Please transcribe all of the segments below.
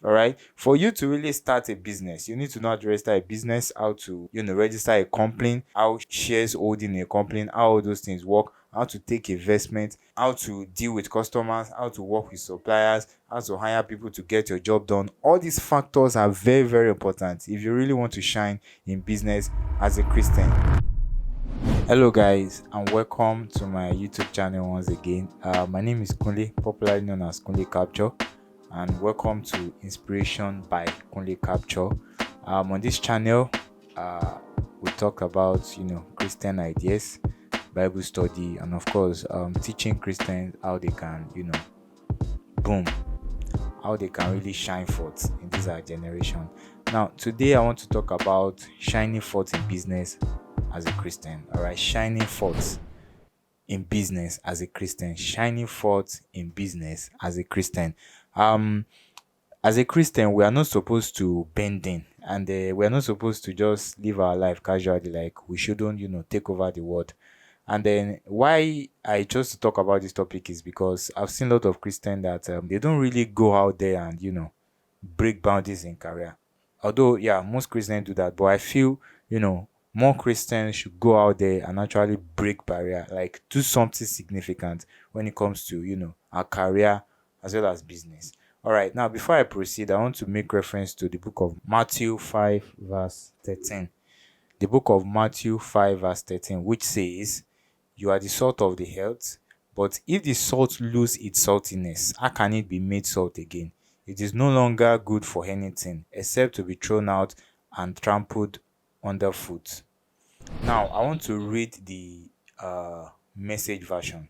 All right. For you to really start a business, you need to know how to register a business, how to, register a company, how shares holding a company, how all those things work, how to take investment, how to deal with customers, how to work with suppliers, how to hire people to get your job done. All these factors are very, very important if you really want to shine in business as a Christian. Hello, guys, and welcome to my YouTube channel once again. My name is Kunle, popularly known as Kunle Capture, and welcome to Inspiration by Kunle Capture. On this channel, we talk about Christian ideas, Bible study, and of course, teaching Christians how they can boom, how they can really shine forth in this our generation. Now, today I want to talk about shining forth in business as a Christian. All right, shining forth in business as a Christian, shining forth in business as a Christian. Um, as a Christian, we are not supposed to bend in, and we are not supposed to just live our life casually. Like we shouldn't, take over the world. And then why I chose to talk about this topic is because I've seen a lot of Christians that they don't really go out there and break boundaries in career. Although, yeah, most Christians do that, but I feel more Christians should go out there and actually break barrier, like do something significant when it comes to our career as well as business. All right, now before I proceed, I want to make reference to the book of Matthew 5 verse 13. The book of Matthew 5 verse 13, which says, "You are the salt of the earth, but if the salt lose its saltiness, how can it be made salt again? It is no longer good for anything except to be thrown out and trampled underfoot." Now, I want to read the message version.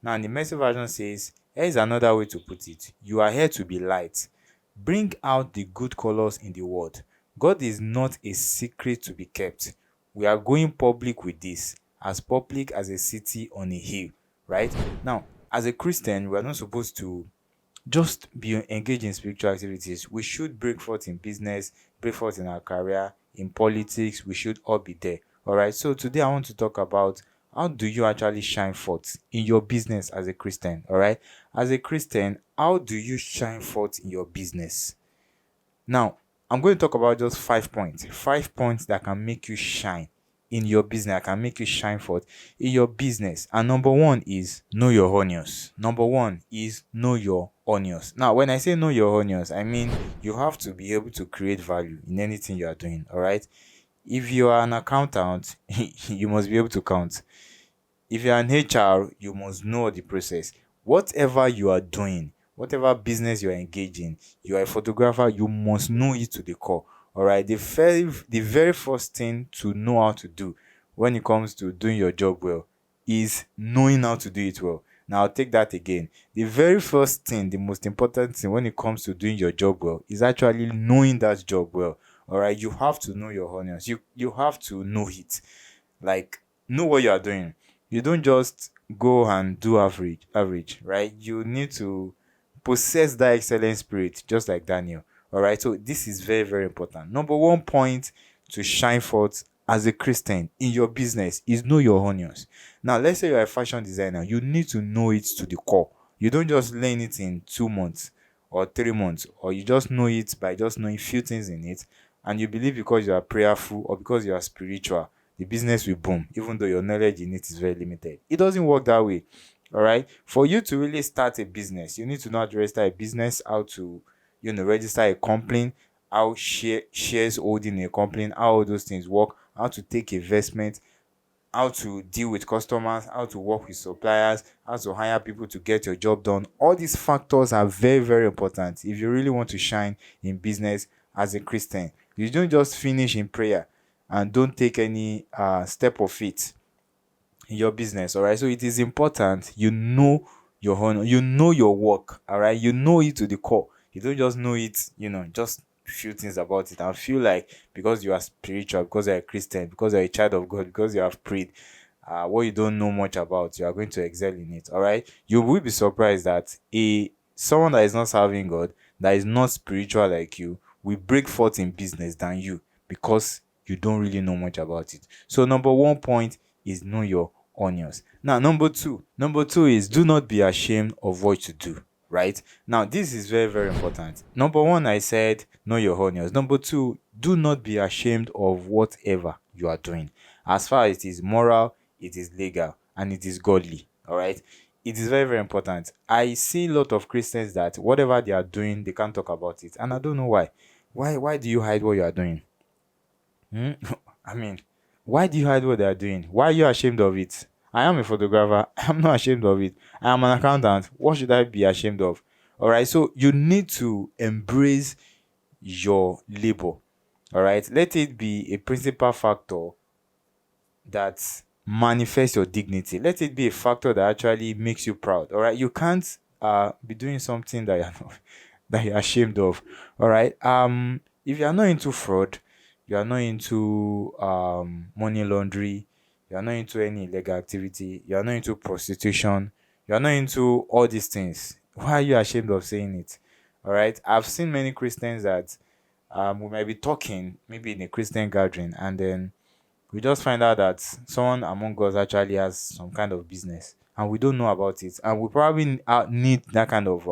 Now, the message version says, "Here is another way to put it. You are here to be light. Bring out the good colors in the world. God is not a secret to be kept. We are going public with this, as public as a city on a hill," right? Now, as a Christian, we are not supposed to just be engaged in spiritual activities. We should break forth in business, break forth in our career, in politics. We should all be there. All right. So today I want to talk about how do you actually shine forth in your business as a Christian. All right. As a Christian, how do you shine forth in your business? Now, I'm going to talk about just 5 points that can make you shine in your business, that can make you shine forth in your business. And number one is know your onions. Number one is know your onions. Now, when I say know your onions, I mean you have to be able to create value in anything you are doing. All right. If you are an accountant, you must be able to count. If you're an HR, you must know the process. Whatever you are doing, whatever business you are engaging, you are a photographer, you must know it to the core. All right. The very first thing to know how to do when it comes to doing your job well is knowing how to do it well. Now, I'll take that again. The very first thing, the most important thing when it comes to doing your job well is actually knowing that job well. All right. You have to know your onions. You have to know it. Like, know what you are doing. You don't just go and do average, right? You need to possess that excellent spirit, just like Daniel. All right. So this is very, very important. Number one point to shine forth as a Christian in your business is know your onions. Now, let's say you're a fashion designer, you need to know it to the core. You don't just learn it in 2 months or 3 months, or you just know it by just knowing few things in it, and you believe because you are prayerful or because you are spiritual, the business will boom, even though your knowledge in it is very limited. It doesn't work that way. All right. For you to really start a business, you need to know how to register a business, how to, register a company, how shares holding a company, how all those things work, how to take investment, how to deal with customers, how to work with suppliers, how to hire people to get your job done. All these factors are very, very important if you really want to shine in business as a Christian. You don't just finish in prayer and don't take any step of it in your business. All right. So it is important you know your honor, you know your work. All right. You know it to the core. You don't just know it, just few things about it and feel like because you are spiritual, because you're a Christian, because you're a child of God, because you have prayed, what you don't know much about, you are going to excel in it. All right. You will be surprised that someone that is not serving God, that is not spiritual like you, will break forth in business than you because you don't really know much about it. So number one point is know your onions. Now, number two is do not be ashamed of what you do. right? Now, this is very, very important. Number one, I said, know your onions. Number two, do not be ashamed of whatever you are doing. As far as it is moral, it is legal, and it is godly. All right. It is very, very important. I see a lot of Christians that whatever they are doing, they can't talk about it. And I don't know why. Why do you hide what you are doing? Hmm? I mean, why do you hide what they are doing? Why are you ashamed of it? I am a photographer. I'm not ashamed of it. I am an accountant. What should I be ashamed of? All right. So you need to embrace your labor. All right. Let it be a principal factor that manifests your dignity. Let it be a factor that actually makes you proud. All right. You can't be doing something that you're not, that you're ashamed of. All right. If you're not into fraud, you are not into money laundering, you are not into any illegal activity, you are not into prostitution, you are not into all these things. Why are you ashamed of saying it? All right. I've seen many Christians that we might be talking maybe in a Christian gathering, and then we just find out that someone among us actually has some kind of business and we don't know about it, and we probably need that kind of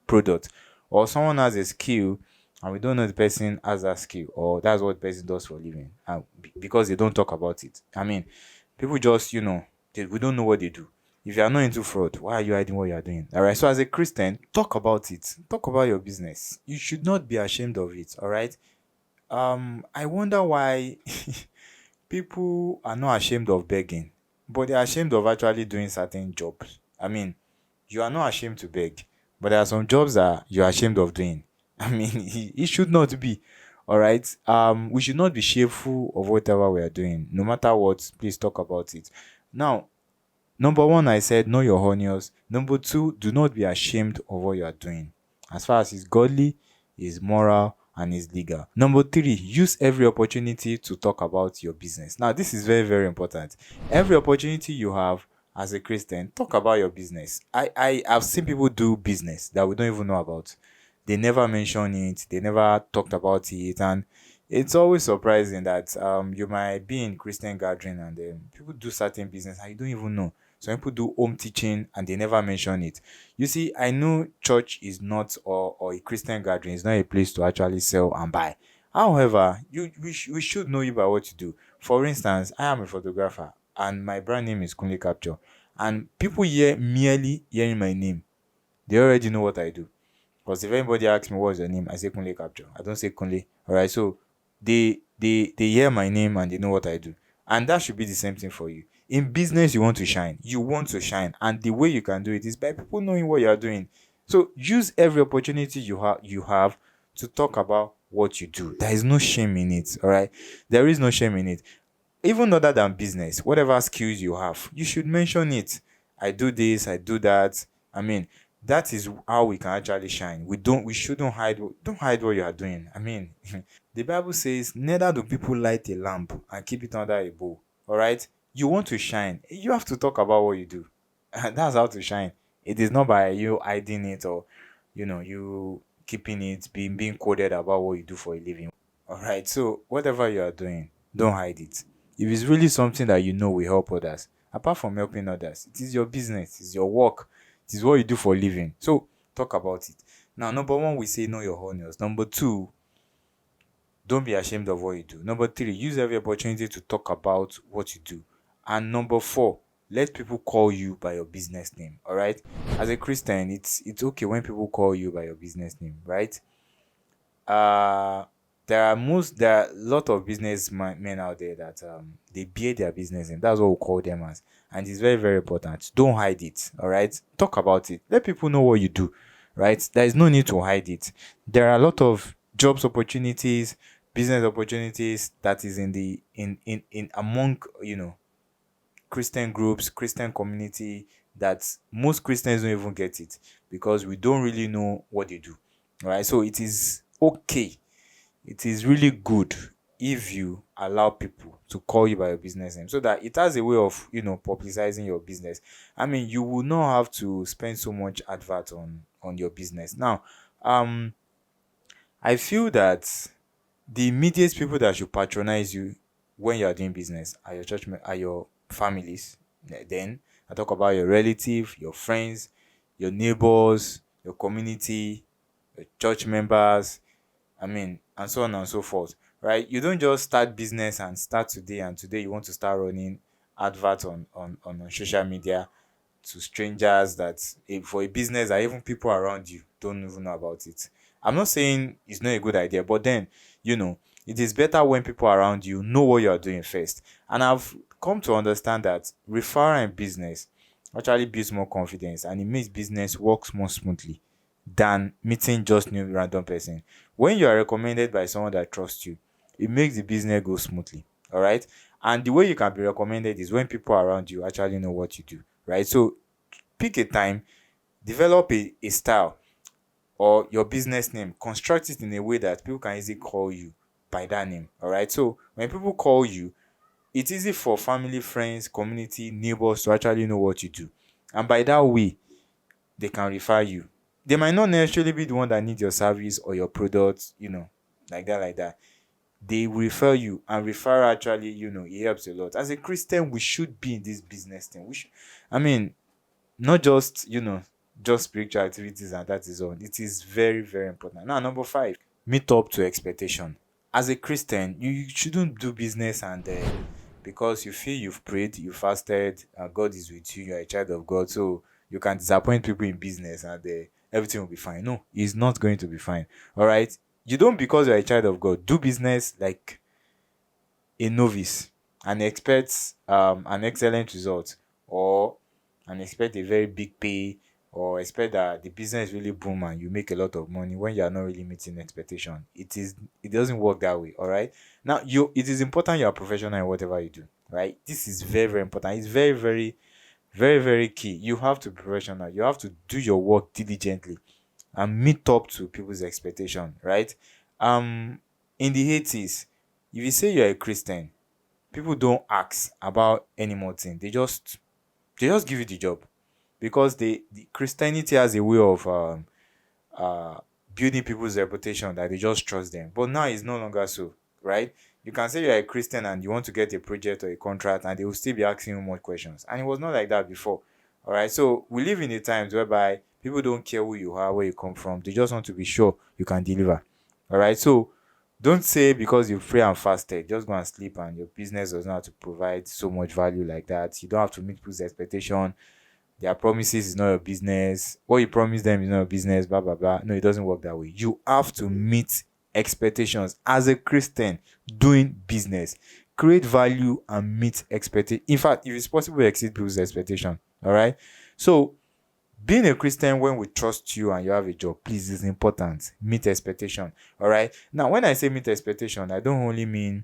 product, or someone has a skill and we don't know the person has that skill, or that's what the person does for a living, and because they don't talk about it. I mean, people just, we don't know what they do. If you are not into fraud, why are you hiding what you are doing? All right. So as a Christian, talk about it. Talk about your business. You should not be ashamed of it. All right. I wonder why people are not ashamed of begging, but they're ashamed of actually doing certain jobs. I mean, you are not ashamed to beg, but there are some jobs that you're ashamed of doing. I mean, it should not be. All right. We should not be shameful of whatever we are doing, no matter what. Please talk about it. Now, number one, I said know your honors. Number two, do not be ashamed of what you are doing. As far as it's godly, is moral, and is legal. Number three, use every opportunity to talk about your business. Now, this is very, very important. Every opportunity you have as a Christian, talk about your business. I have seen people do business that we don't even know about. They never mention it, they never talked about it, and it's always surprising that you might be in Christian gathering and people do certain business and you don't even know. Some people do home teaching and they never mention it. You see, I know church is not, or a Christian gathering is not a place to actually sell and buy. However, we should know you by what you do. For instance, I am a photographer and my brand name is Kunle Capture. And people merely hearing my name, they already know what I do. Because if anybody asks me what's your name, I say Kunle Capture. I don't say Kunle. Alright, so they hear my name and they know what I do. And that should be the same thing for you. In business, you want to shine. You want to shine. And the way you can do it is by people knowing what you are doing. So use every opportunity you have to talk about what you do. There is no shame in it. Alright. There is no shame in it. Even other than business, whatever skills you have, you should mention it. I do this, I do that. I mean, that is how we can actually shine. We shouldn't hide. Don't hide what you are doing. I mean, the Bible says, neither do people light a lamp and keep it under a bowl. All right. You want to shine, you have to talk about what you do. That's how to shine. It is not by you hiding it, or you keeping it, being coded about what you do for a living. All right. So whatever you are doing, don't hide it. If it's really something that you know will help others, apart from helping others, it is your business, it's your work, it is what you do for a living. So talk about it. Now, number one, we say know your honors. Number two, don't be ashamed of what you do. Number three, use every opportunity to talk about what you do. And number four, let people call you by your business name. All right. As a Christian, it's okay when people call you by your business name, right? uh there are a lot of men out there that they bear their business name. That's what we call them as, and it's very, very important. Don't hide it. All right, talk about it. Let people know what you do. Right, there is no need to hide it. There are a lot of jobs opportunities, business opportunities that is in the in among Christian groups, Christian community, that most Christians don't even get it because we don't really know what they do. All right, so it is okay, it is really good if you allow people to call you by your business name, so that it has a way of publicizing your business. I mean, you will not have to spend so much advert on your business. Now, I feel that the immediate people that should patronize you when you are doing business are your are your families. Then I talk about your relative, your friends, your neighbors, your community, your church members, and so on and so forth, right? You don't just start business and start today, and today you want to start running adverts on social media to strangers that for a business that even people around you don't even know about it. I'm not saying it's not a good idea, but then, it is better when people around you know what you are doing first. And I've come to understand that referral in business actually builds more confidence and it makes business works more smoothly than meeting just new random person. When you are recommended by someone that trusts you, it makes the business go smoothly. All right. And the way you can be recommended is when people around you actually know what you do. Right. So pick a time, develop a style or your business name, construct it in a way that people can easily call you by that name. All right. So when people call you, it's easy for family, friends, community, neighbors to actually know what you do. And by that way, they can refer you. They might not necessarily be the one that needs your service or your product, like that. They will refer you, and refer actually, it helps a lot. As a Christian, we should be in this business thing. We should, I mean, not just, just spiritual activities and that is all. It is very, very important. Now, number 5, meet up to expectation. As a Christian, you shouldn't do business and because you feel you've prayed, you fasted, God is with you, you're a child of God, so you can disappoint people in business and everything will be fine. No, it's not going to be fine. All right. You don't, because you're a child of God, do business like a novice and expect an excellent result, or and expect a very big pay, or expect that the business really boom and you make a lot of money when you are not really meeting expectation. It doesn't work that way. All right. Now, it is important you are professional in whatever you do. Right. This is very, very important. It's very, very, very, very key. You have to be professional. You have to do your work diligently and meet up to people's expectation. Right. In the 80s, if you say you're a Christian, people don't ask about any more thing. They just give you the job, because the Christianity has a way of uh building people's reputation that they just trust them. But now it's no longer so, right? You can say you're a Christian and you want to get a project or a contract, and they will still be asking you more questions. And it was not like that before. All right. So we live in the times whereby people don't care who you are, where you come from. They just want to be sure you can deliver. All right. So don't say because you pray and fasted, just go and sleep and your business does not have to provide so much value like that. You don't have to meet people's expectation. Their promises is not your business. What you promise them is not your business, blah, blah, blah. No, it doesn't work that way. You have to meet expectations as a Christian doing business. Create value and meet expectation. In fact, if it's possible, exceed people's expectation. All right. So being a Christian when we trust you and you have a job, please, is important. Meet expectation. All right. Now, when I say meet expectation, I don't only mean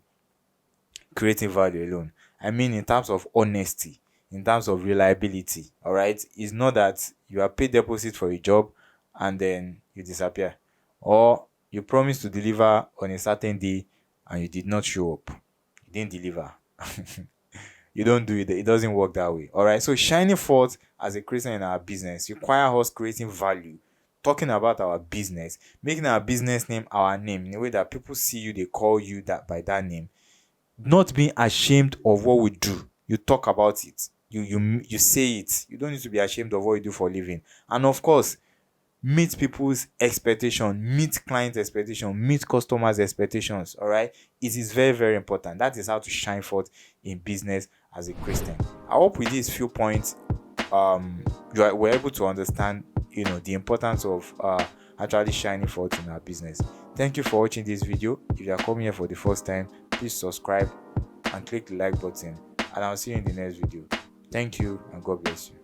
creating value alone. I mean in terms of honesty, in terms of reliability. All right. It's not that you are paid deposit for a job and then you disappear, or you promise to deliver on a certain day and you did not show up. You didn't deliver. You don't do it. It doesn't work that way. All right. So shining forth as a Christian in our business require us creating value, talking about our business, making our business name our name in a way that people see you, they call you that by that name. Not being ashamed of what we do. You talk about it. You say it. You don't need to be ashamed of what you do for a living. And of course, meet people's expectation, meet client expectation, meet customers expectations. All right. It is very, very important. That is how to shine forth in business as a Christian. I hope with these few points we're able to understand the importance of actually shining forth in our business. Thank you for watching this video. If you are coming here for the first time, please subscribe and click the like button, and I'll see you in the next video. Thank you and God bless you.